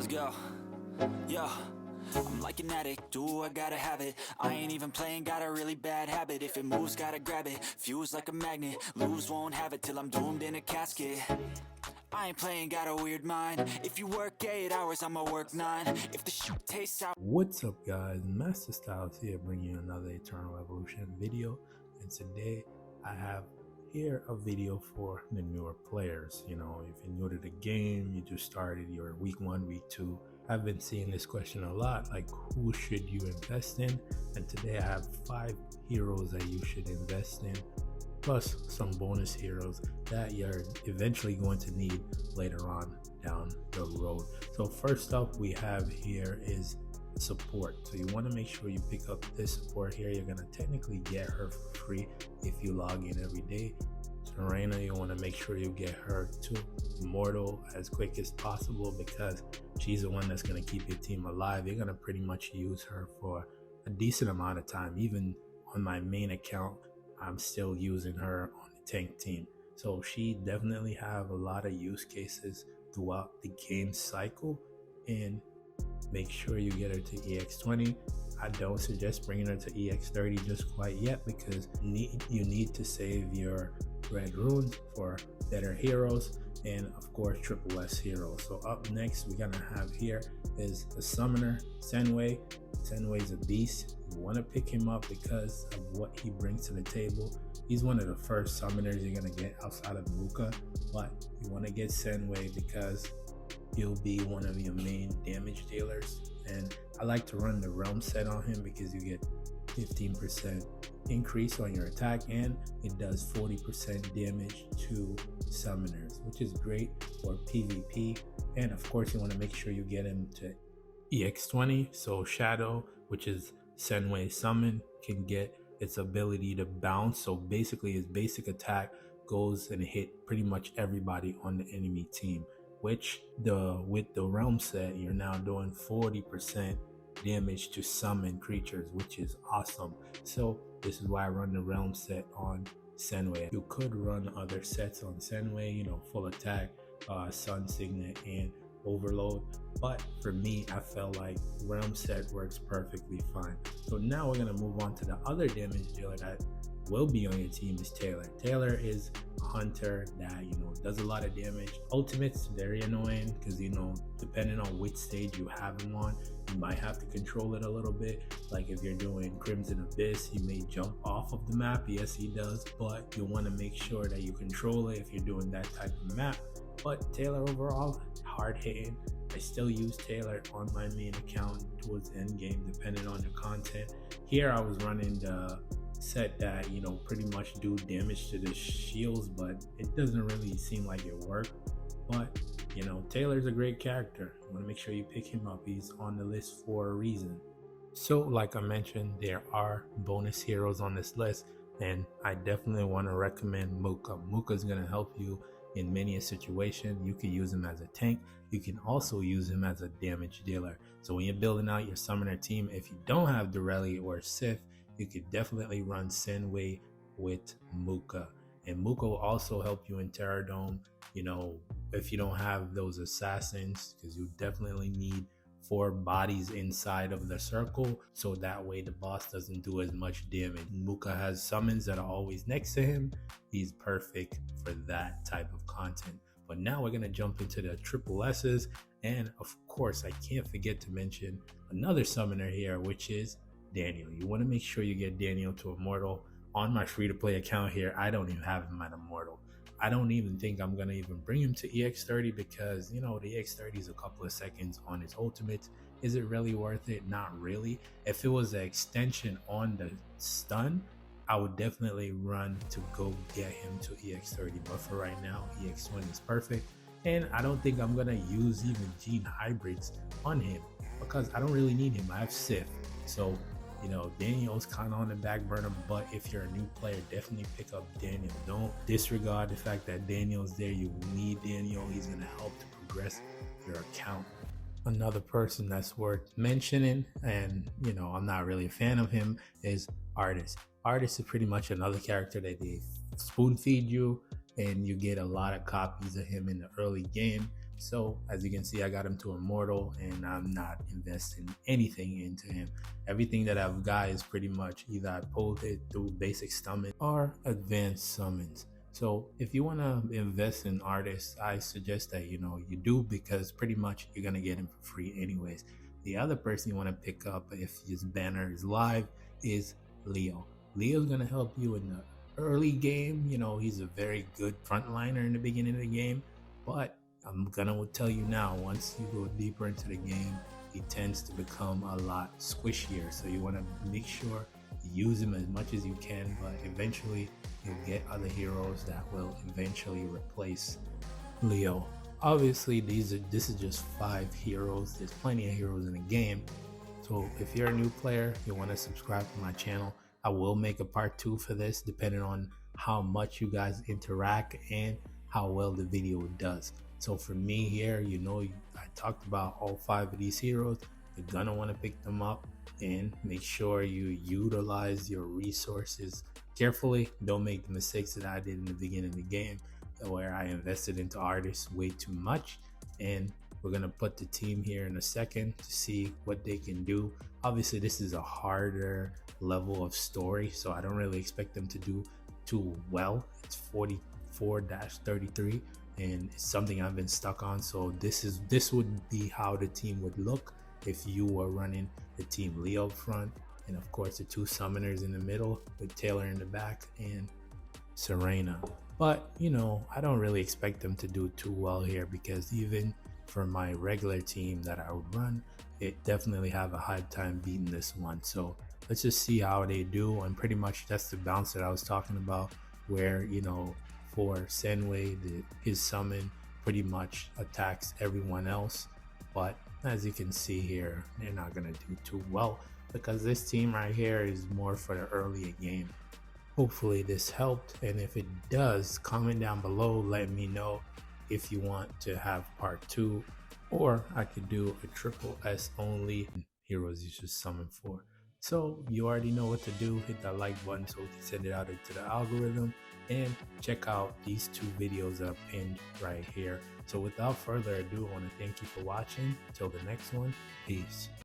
Let's go. Yo, I'm like an addict, do I gotta have it. I ain't even playing, got a really bad habit. If it moves, gotta grab it, fuse like a magnet. Lose, won't have it till I'm doomed in a casket. I ain't playing, got a weird mind. If you work 8 hours, I'ma work 9. If the shoot tastes out. What's up guys, Masta Styles here, bringing you another Eternal Evolution video. And today I have here a video for the newer players. You know, if you're new to the game, you just started your week 1, week 2. I've been seeing this question a lot, like who should you invest in? And today I have 5 heroes that you should invest in, plus some bonus heroes that you're eventually going to need later on down the road. So first up we have here is support. So you want to make sure you pick up this support here. You're going to technically get her for free if you log in every day. Serena, you want to make sure you get her to Immortal as quick as possible because she's the one that's going to keep your team alive. You're going to pretty much use her for a decent amount of time. Even on my main account, I'm still using her on the tank team. So she definitely have a lot of use cases throughout the game cycle, and make sure you get her to EX20. I don't suggest bringing her to EX30 just quite yet because you need to save your red runes for better heroes and of course triple S heroes. So up next we're gonna have here is the summoner Senway. Senway's a beast. You want to pick him up because of what he brings to the table. He's one of the first summoners you're gonna get outside of Muka, but you want to get Senway because he'll be one of your main damage dealers. And I like to run the realm set on him because you get 15% increase on your attack and it does 40% damage to summoners, which is great for PvP. And of course you want to make sure you get him to EX20. So Shadow, which is Senway summon, can get its ability to bounce. So basically his basic attack goes and hit pretty much everybody on the enemy team, which with the realm set you're now doing 40% damage to summon creatures, which is awesome. So this is why I run the realm set on Senway. You could run other sets on Senway, you know, full attack, sun signet and overload, but for me I felt like realm set works perfectly fine. So now we're going to move on to the other damage dealer that will be on your team is Terra. Terra is a hunter that, you know, does a lot of damage. Ultimate's very annoying because, you know, depending on which stage you have him on, you might have to control it a little bit. Like if you're doing Crimson Abyss, he may jump off of the map. Yes, he does, but you want to make sure that you control it if you're doing that type of map. But Terra overall, hard hitting. I still use Terra on my main account towards the end game, depending on the content. Here I was running the set that, you know, pretty much do damage to the shields, but it doesn't really seem like it worked. But you know, Taylor's a great character. You want to make sure you pick him up. He's on the list for a reason. So like I mentioned, there are bonus heroes on this list, and I definitely want to recommend Muka. Muka is going to help you in many a situation. You can use him as a tank. You can also use him as a damage dealer. So when you're building out your summoner team, if you don't have Durelli or Sif, you could definitely run Senway with Muka. And Muka will also help you in Terra Dome, you know, if you don't have those assassins, because you definitely need 4 bodies inside of the circle, so that way the boss doesn't do as much damage. Muka has summons that are always next to him. He's perfect for that type of content. But now we're going to jump into the triple S's, and of course I can't forget to mention another summoner here, which is Daniel. You want to make sure you get Daniel to Immortal. On my free-to-play account here, I don't even have him at Immortal. I don't even think I'm going to even bring him to EX30 because, you know, the EX30 is a couple of seconds on his ultimate. Is it really worth it? Not really. If it was an extension on the stun, I would definitely run to go get him to EX30. But for right now, EX20 is perfect. And I don't think I'm going to use even gene hybrids on him because I don't really need him. I have Sif. So, you know, Daniel's kind of on the back burner, but if you're a new player, definitely pick up Daniel. Don't disregard the fact that Daniel's there. You need Daniel. He's going to help to progress your account. Another person that's worth mentioning, and, you know, I'm not really a fan of him, is Artist. Artist is pretty much another character that they spoon feed you, and you get a lot of copies of him in the early game. So as you can see, I got him to immortal and I'm not investing anything into him. Everything that I've got is pretty much either I pulled it through basic summon or advanced summons. So if you want to invest in artists, I suggest that you do, because pretty much you're gonna get him for free anyways. The other person you want to pick up if his banner is live is Leo. Leo's gonna help you in the early game. He's a very good frontliner in the beginning of the game, but I'm gonna tell you now, once you go deeper into the game, he tends to become a lot squishier. So you want to make sure you use him as much as you can, but eventually you'll get other heroes that will eventually replace Leo. Obviously, this is just 5 heroes. There's plenty of heroes in the game. So if you're a new player, you want to subscribe to my channel. I will make a part 2 for this, depending on how much you guys interact and how well the video does. So for me here, I talked about all 5 of these heroes. You're gonna want to pick them up and make sure you utilize your resources carefully. Don't make the mistakes that I did in the beginning of the game, where I invested into artists way too much. And we're gonna put the team here in a second to see what they can do. Obviously, this is a harder level of story, so I don't really expect them to do too well. It's 44-33. And it's something I've been stuck on. So this would be how the team would look if you were running the team Leo up front, and of course the 2 summoners in the middle with Taylor in the back and Serena. But I don't really expect them to do too well here, because even for my regular team that I would run, it definitely have a hard time beating this one. So let's just see how they do. And pretty much that's the bounce that I was talking about, where for Senway, his summon pretty much attacks everyone else. But as you can see here, they're not going to do too well, because this team right here is more for the early game. Hopefully this helped, and if it does, comment down below, let me know if you want to have part 2, or I could do a triple S only heroes you should summon for. So you already know what to do. Hit that like button so we can send it out into the algorithm, and check out these 2 videos that are pinned right here. So without further ado, I want to thank you for watching. Till the next one, peace.